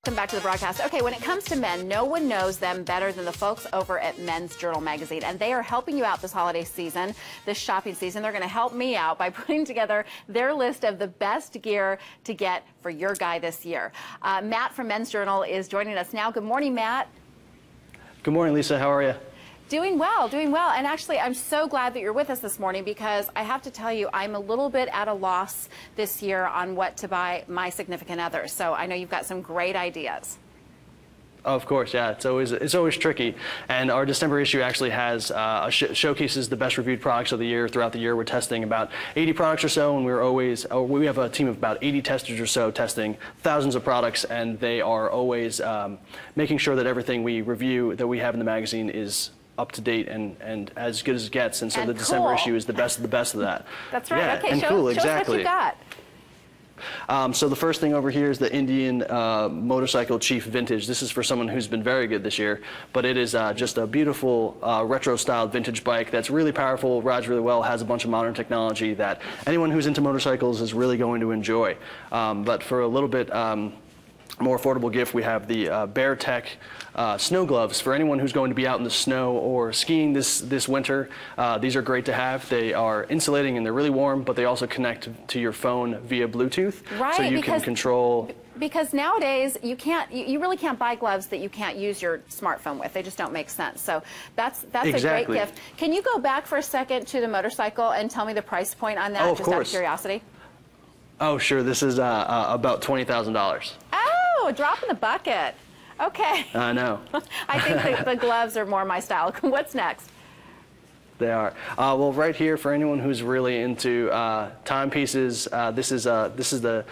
Welcome back to the broadcast. Okay, when it comes to men, no one knows them better than the folks over at Men's Journal magazine, and they are helping you out this holiday season, this shopping season. They're going to help me out by putting together their list of the best gear to get for your guy this year. Matt from Men's Journal is joining us now. Good morning, Matt. Good morning, Lisa. How are you? Doing well, doing well. And actually, I'm so glad that you're with us this morning because I have to tell you, I'm a little bit at a loss this year on what to buy my significant other. So I know you've got some great ideas. Of course, yeah. It's always tricky. And our December issue actually has showcases the best reviewed products of the year. Throughout the year, we're testing about 80 products or so, and we have a team of about 80 testers or so testing thousands of products, and they are always making sure that everything we review that we have in the magazine is up to date and as good as it gets, and so the December issue is the best of the best of that. That's right. Yeah, okay, and show exactly. us what you got. So the first thing over here is the Indian Motorcycle Chief Vintage. This is for someone who's been very good this year, but it is just a beautiful retro-styled vintage bike that's really powerful, rides really well, has a bunch of modern technology that anyone who's into motorcycles is really going to enjoy. But for a little bit more affordable gift, we have the BearTech snow gloves for anyone who's going to be out in the snow or skiing this winter. These are great to have. They are insulating and they're really warm, but they also connect to your phone via Bluetooth, right, so you can control. Because nowadays you really can't buy gloves that you can't use your smartphone with. They just don't make sense. So that's exactly. a great gift. Can you go back for a second to the motorcycle and tell me the price point on that, Oh, of just course. out of curiosity? Oh, sure. This is about $20,000. Oh, a drop in the bucket. Okay. I know. I think the gloves are more my style. What's next? They are. Well, right here, for anyone who's really into timepieces, this is the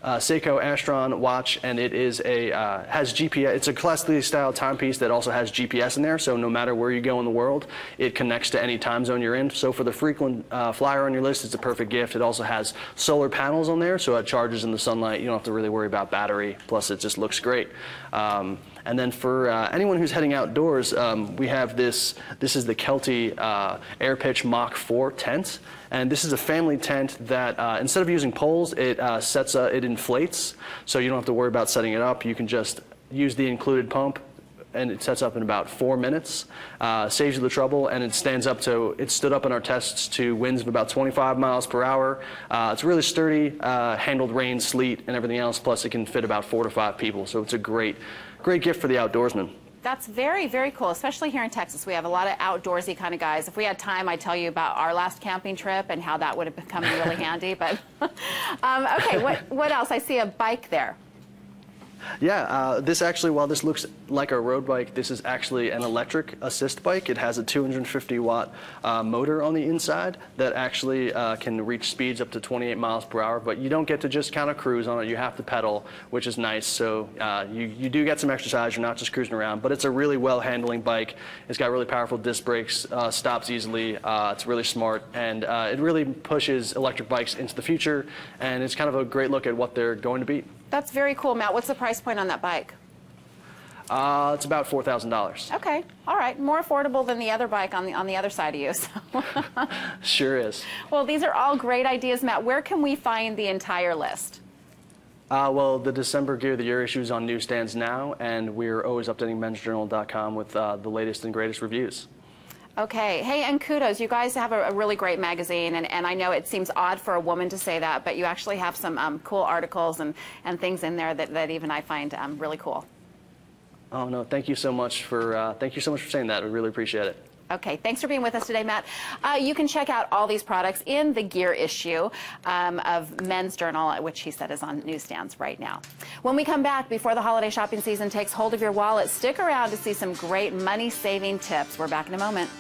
Seiko Astron watch, and it is has GPS. It's a classically styled timepiece that also has GPS in there, so no matter where you go in the world, it connects to any time zone you're in. So for the frequent flyer on your list, it's a perfect gift. It also has solar panels on there, so it charges in the sunlight. You don't have to really worry about battery. Plus, it just looks great. And then for anyone who's heading outdoors, we have this. This is the Kelty Airpitch Mach 4 tent. And this is a family tent that instead of using poles, it it inflates. So you don't have to worry about setting it up. You can just use the included pump, and it sets up in about 4 minutes. Saves you the trouble, and it stands up to, it stood up in our tests to winds of about 25 miles per hour. It's really sturdy, handled rain, sleet, and everything else. Plus, it can fit about 4 to 5 people. So it's a great gift for the outdoorsman. That's very, very cool, especially here in Texas. We have a lot of outdoorsy kind of guys. If we had time, I'd tell you about our last camping trip and how that would have come in really handy. But okay, what else? I see a bike there. Yeah, this actually, while this looks like a road bike, this is actually an electric assist bike. It has a 250-watt motor on the inside that actually can reach speeds up to 28 miles per hour, but you don't get to just kind of cruise on it. You have to pedal, which is nice, so you do get some exercise. You're not just cruising around, but it's a really well-handling bike. It's got really powerful disc brakes, stops easily, it's really smart, and it really pushes electric bikes into the future, and it's kind of a great look at what they're going to be. That's very cool, Matt. What's the price point on that bike? It's about $4,000. Okay, all right. More affordable than the other bike on the other side of you. So. Sure is. Well, these are all great ideas, Matt. Where can we find the entire list? Well, the December Gear of the Year issue is on newsstands now, and we're always updating mensjournal.com with the latest and greatest reviews. Okay. Hey, and kudos. You guys have a really great magazine, and I know it seems odd for a woman to say that, but you actually have some cool articles and things in there that even I find really cool. Oh, no, thank you so much for saying that. We really appreciate it. Okay, thanks for being with us today, Matt. You can check out all these products in the gear issue of Men's Journal, which he said is on newsstands right now. When we come back, before the holiday shopping season takes hold of your wallet, stick around to see some great money-saving tips. We're back in a moment.